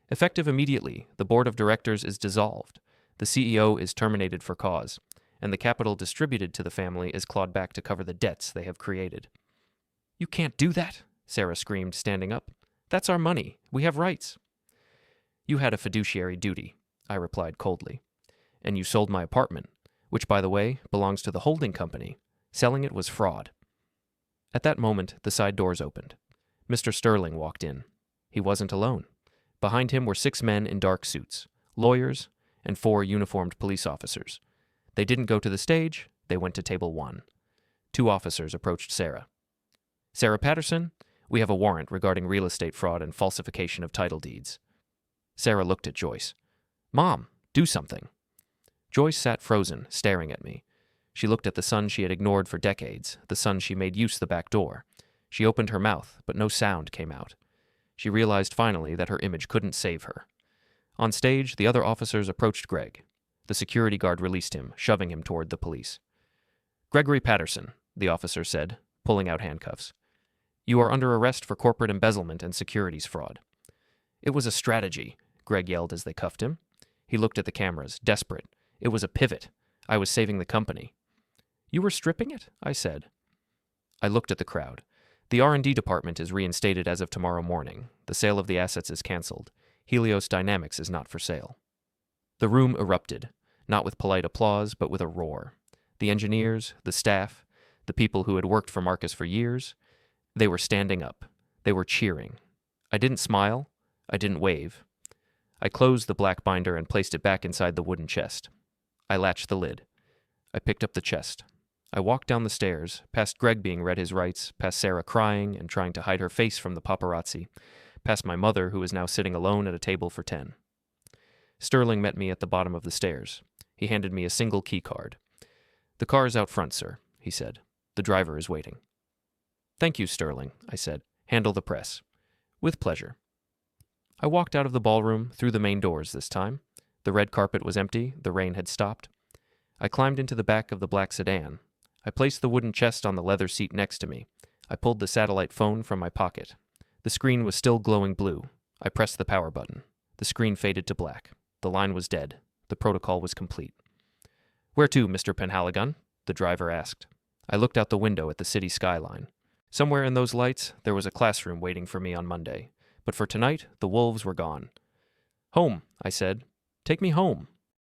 Effective immediately, the board of directors is dissolved. The CEO is terminated for cause, and the capital distributed to the family is clawed back to cover the debts they have created. You can't do that, Sarah screamed, standing up. That's our money. We have rights. You had a fiduciary duty, I replied coldly. And you sold my apartment, which, by the way, belongs to the holding company. Selling it was fraud. At that moment, the side doors opened. Mr. Sterling walked in. He wasn't alone. Behind him were 6 men in dark suits, lawyers, and 4 uniformed police officers. They didn't go to the stage, they went to table 1. 2 officers approached Sarah. Sarah Patterson, we have a warrant regarding real estate fraud and falsification of title deeds. Sarah looked at Joyce. Mom, do something. Joyce sat frozen, staring at me. She looked at the son she had ignored for decades, the son she made use the back door. She opened her mouth, but no sound came out. She realized finally that her image couldn't save her. On stage, the other officers approached Greg. The security guard released him, shoving him toward the police. "Gregory Patterson," the officer said, pulling out handcuffs. "You are under arrest for corporate embezzlement and securities fraud." "It was a strategy," Greg yelled as they cuffed him. He looked at the cameras, desperate. "It was a pivot. I was saving the company." "You were stripping it?" I said. I looked at the crowd. "The R&D department is reinstated as of tomorrow morning. The sale of the assets is canceled. Helios Dynamics is not for sale." The room erupted, not with polite applause, but with a roar. The engineers, the staff, the people who had worked for Marcus for years, they were standing up. They were cheering. I didn't smile. I didn't wave. I closed the black binder and placed it back inside the wooden chest. I latched the lid. I picked up the chest. I walked down the stairs, past Greg being read his rights, past Sarah crying and trying to hide her face from the paparazzi, past my mother who was now sitting alone at a table for 10. Sterling met me at the bottom of the stairs. He handed me a single key card. "The car is out front, sir," he said. "The driver is waiting." "Thank you, Sterling," I said. "Handle the press." "With pleasure." I walked out of the ballroom, through the main doors this time. The red carpet was empty, the rain had stopped. I climbed into the back of the black sedan. I placed the wooden chest on the leather seat next to me. I pulled the satellite phone from my pocket. The screen was still glowing blue. I pressed the power button. The screen faded to black. The line was dead. The protocol was complete. "Where to, Mr. Penhaligon?" the driver asked. I looked out the window at the city skyline. Somewhere in those lights, there was a classroom waiting for me on Monday. But for tonight, the wolves were gone. "Home," I said. "Take me home."